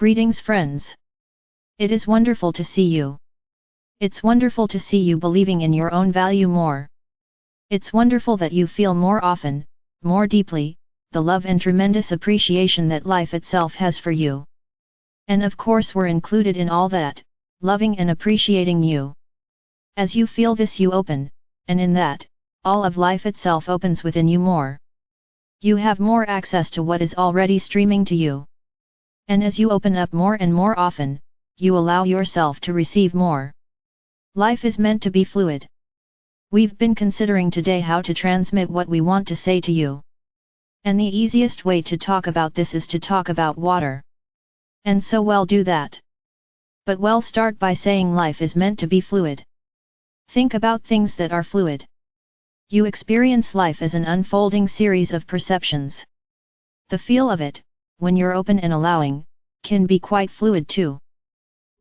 Greetings friends. It is wonderful to see you. It's wonderful to see you believing in your own value more. It's wonderful that you feel more often, more deeply, the love and tremendous appreciation that life itself has for you. And of course we're included in all that, loving and appreciating you. As you feel this you open, and in that, all of life itself opens within you more. You have more access to what is already streaming to you. And as you open up more and more often, you allow yourself to receive more. Life is meant to be fluid. We've been considering today how to transmit what we want to say to you. And the easiest way to talk about this is to talk about water. And so we'll do that. But we'll start by saying life is meant to be fluid. Think about things that are fluid. You experience life as an unfolding series of perceptions. The feel of it, when you're open and allowing, can be quite fluid too.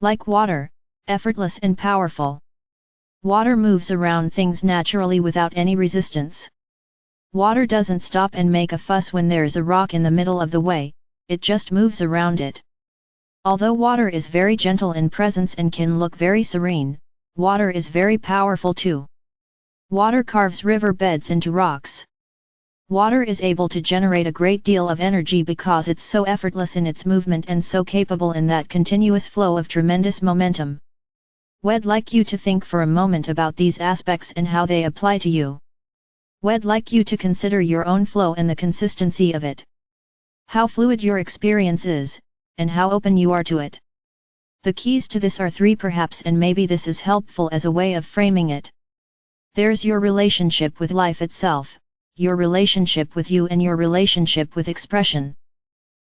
Like water, effortless and powerful. Water moves around things naturally without any resistance. Water doesn't stop and make a fuss when there's a rock in the middle of the way, it just moves around it. Although water is very gentle in presence and can look very serene, water is very powerful too. Water carves river beds into rocks. Water is able to generate a great deal of energy because it's so effortless in its movement and so capable in that continuous flow of tremendous momentum. We'd like you to think for a moment about these aspects and how they apply to you. We'd like you to consider your own flow and the consistency of it. How fluid your experience is, and how open you are to it. The keys to this are three perhaps, and maybe this is helpful as a way of framing it. There's your relationship with life itself, your relationship with you, and your relationship with expression.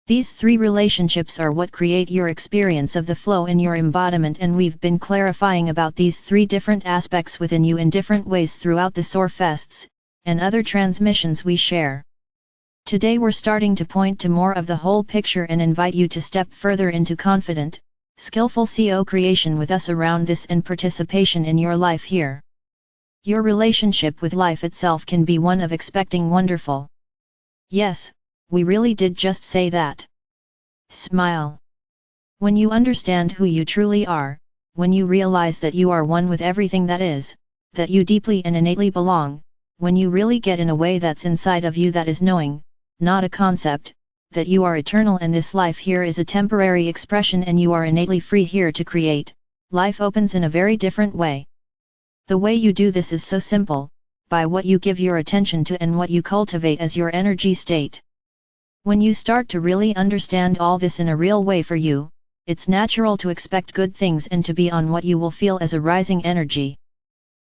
These three relationships are what create your experience of the flow in your embodiment, and we've been clarifying about these three different aspects within you in different ways throughout the Soar Fests, and other transmissions we share. Today we're starting to point to more of the whole picture and invite you to step further into confident, skillful co-creation with us around this and participation in your life here. Your relationship with life itself can be one of expecting wonderful. Yes, we really did just say that. Smile. When you understand who you truly are, when you realize that you are one with everything that is, that you deeply and innately belong, when you really get in a way that's inside of you that is knowing, not a concept, that you are eternal and this life here is a temporary expression and you are innately free here to create, life opens in a very different way. The way you do this is so simple, by what you give your attention to and what you cultivate as your energy state. When you start to really understand all this in a real way for you, it's natural to expect good things and to be on what you will feel as a rising energy.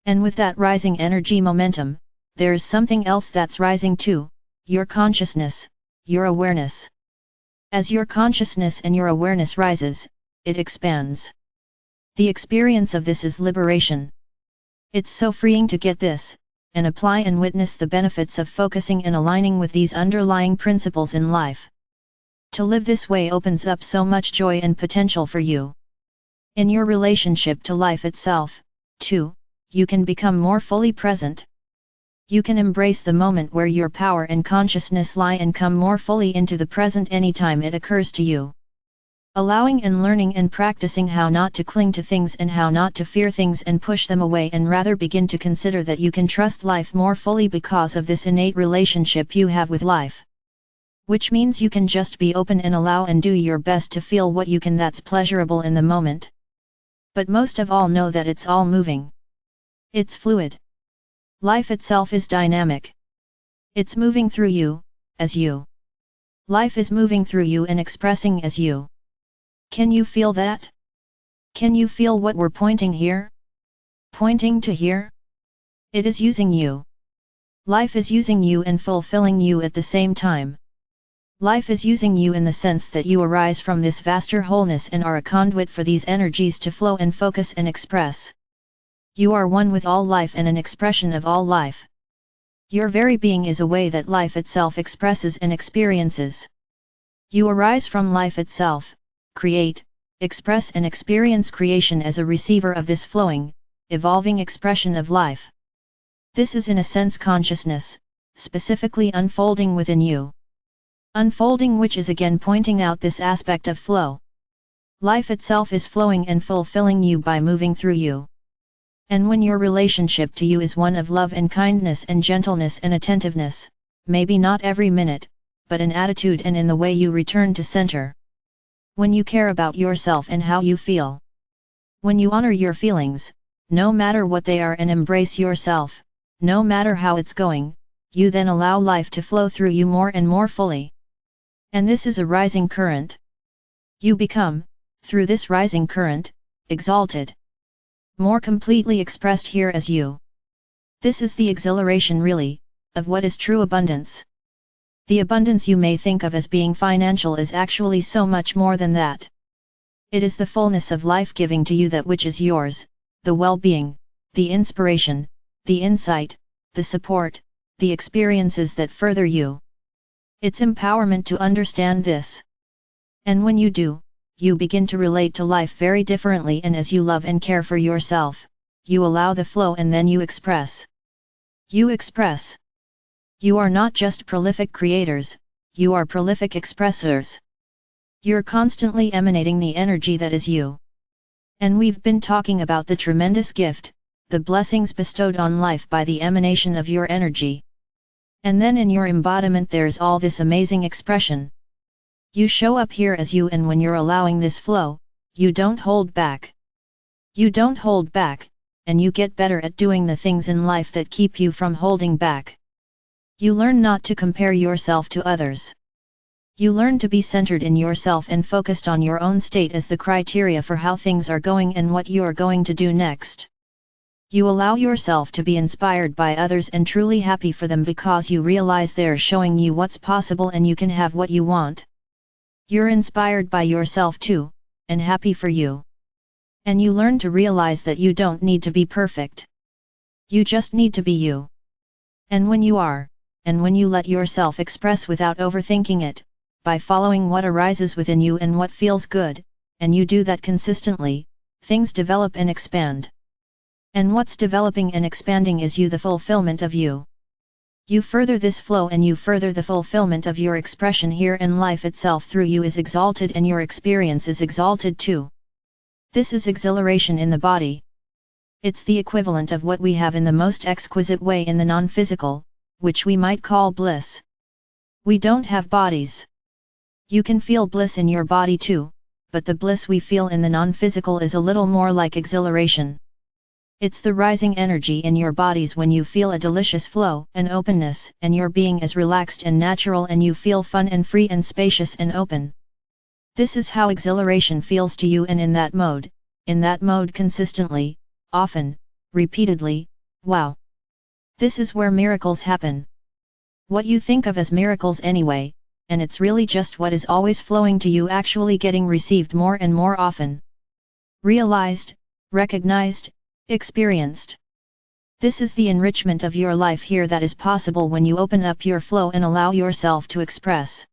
And with that rising energy momentum, there's something else that's rising too, your consciousness, your awareness. As your consciousness and your awareness rises, it expands. The experience of this is liberation. It's so freeing to get this, and apply and witness the benefits of focusing and aligning with these underlying principles in life. To live this way opens up so much joy and potential for you. In your relationship to life itself, too, you can become more fully present. You can embrace the moment where your power and consciousness lie and come more fully into the present anytime it occurs to you. Allowing and learning and practicing how not to cling to things and how not to fear things and push them away, and rather begin to consider that you can trust life more fully because of this innate relationship you have with life. Which means you can just be open and allow and do your best to feel what you can that's pleasurable in the moment. But most of all know that it's all moving. It's fluid. Life itself is dynamic. It's moving through you, as you. Life is moving through you and expressing as you. Can you feel that? Can you feel what we're pointing here? Pointing to here? It is using you. Life is using you and fulfilling you at the same time. Life is using you in the sense that you arise from this vaster wholeness and are a conduit for these energies to flow and focus and express. You are one with all life and an expression of all life. Your very being is a way that life itself expresses and experiences. You arise from life itself. Create, express and experience creation as a receiver of this flowing, evolving expression of life. This is in a sense consciousness, specifically unfolding within you. Unfolding, which is again pointing out this aspect of flow. Life itself is flowing and fulfilling you by moving through you. And when your relationship to you is one of love and kindness and gentleness and attentiveness, maybe not every minute, but in attitude and in the way you return to center. When you care about yourself and how you feel. When you honor your feelings, no matter what they are, and embrace yourself, no matter how it's going, you then allow life to flow through you more and more fully. And this is a rising current. You become, through this rising current, exalted. More completely expressed here as you. This is the exhilaration really, of what is true abundance. The abundance you may think of as being financial is actually so much more than that. It is the fullness of life giving to you that which is yours, the well-being, the inspiration, the insight, the support, the experiences that further you. It's empowerment to understand this. And when you do, you begin to relate to life very differently, and as you love and care for yourself, you allow the flow and then you express. You express. You are not just prolific creators, you are prolific expressors. You're constantly emanating the energy that is you. And we've been talking about the tremendous gift, the blessings bestowed on life by the emanation of your energy. And then in your embodiment there's all this amazing expression. You show up here as you, and when you're allowing this flow, you don't hold back. You don't hold back, and you get better at doing the things in life that keep you from holding back. You learn not to compare yourself to others. You learn to be centered in yourself and focused on your own state as the criteria for how things are going and what you are going to do next. You allow yourself to be inspired by others and truly happy for them because you realize they're showing you what's possible and you can have what you want. You're inspired by yourself too, and happy for you. And you learn to realize that you don't need to be perfect. You just need to be you. And when you are, and when you let yourself express without overthinking it, by following what arises within you and what feels good, and you do that consistently, things develop and expand. And what's developing and expanding is you, the fulfillment of you. You further this flow and you further the fulfillment of your expression here, and life itself through you is exalted and your experience is exalted too. This is exhilaration in the body. It's the equivalent of what we have in the most exquisite way in the non-physical, which we might call bliss. We don't have bodies. You can feel bliss in your body too, but the bliss we feel in the non-physical is a little more like exhilaration. It's the rising energy in your bodies when you feel a delicious flow and openness, and your being is relaxed and natural, and you feel fun and free and spacious and open. This is how exhilaration feels to you, and in that mode consistently, often, repeatedly, wow. This is where miracles happen. What you think of as miracles anyway, and it's really just what is always flowing to you actually getting received more and more often. Realized, recognized, experienced. This is the enrichment of your life here that is possible when you open up your flow and allow yourself to express.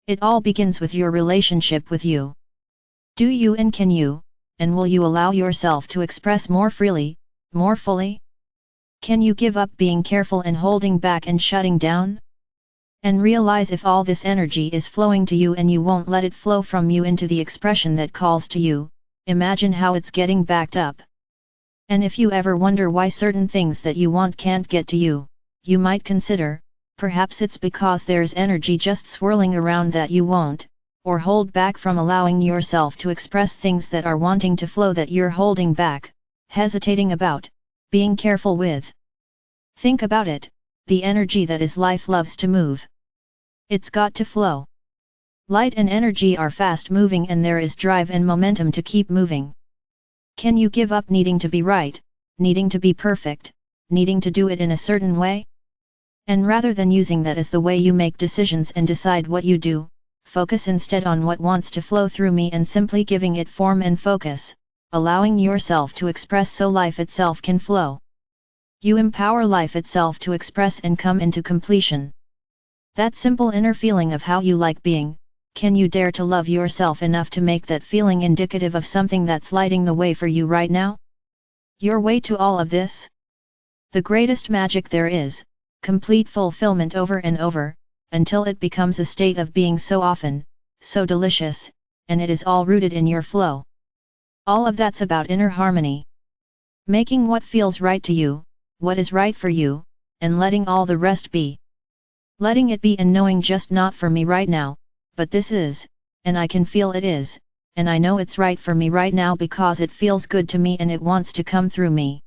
It all begins with your relationship with you. Do you and can you, and will you allow yourself to express more freely, more fully? Can you give up being careful and holding back and shutting down? And realize if all this energy is flowing to you and you won't let it flow from you into the expression that calls to you, imagine how it's getting backed up. And if you ever wonder why certain things that you want can't get to you, you might consider, perhaps it's because there's energy just swirling around that you won't, or hold back from allowing yourself to express things that are wanting to flow that you're holding back, hesitating about, being careful with. Think about it, the energy that is life loves to move. It's got to flow. Light and energy are fast moving and there is drive and momentum to keep moving. Can you give up needing to be right, needing to be perfect, needing to do it in a certain way? And rather than using that as the way you make decisions and decide what you do, focus instead on what wants to flow through me and simply giving it form and focus, allowing yourself to express so life itself can flow. You empower life itself to express and come into completion. That simple inner feeling of how you like being, can you dare to love yourself enough to make that feeling indicative of something that's lighting the way for you right now? Your way to all of this? The greatest magic there is, complete fulfillment over and over, until it becomes a state of being so often, so delicious, and it is all rooted in your flow. All of that's about inner harmony. Making what feels right to you, what is right for you, and letting all the rest be. Letting it be and knowing just not for me right now, but this is, and I can feel it is, and I know it's right for me right now because it feels good to me and it wants to come through me.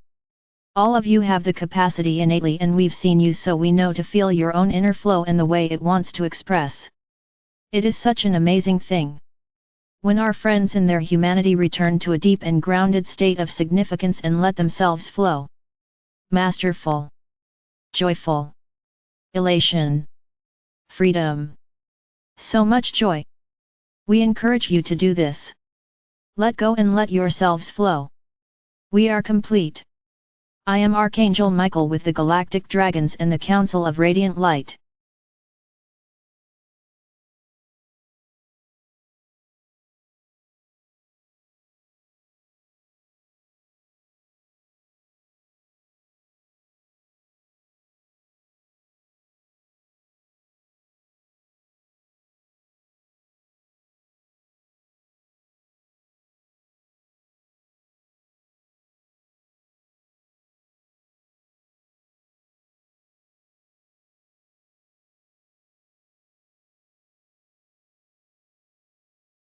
All of you have the capacity innately and we've seen you so we know to feel your own inner flow and the way it wants to express. It is such an amazing thing. When our friends in their humanity return to a deep and grounded state of significance and let themselves flow. Masterful. Joyful. Elation. Freedom. So much joy. We encourage you to do this. Let go and let yourselves flow. We are complete. I am Archangel Michael with the Galactic Dragons and the Council of Radiant Light.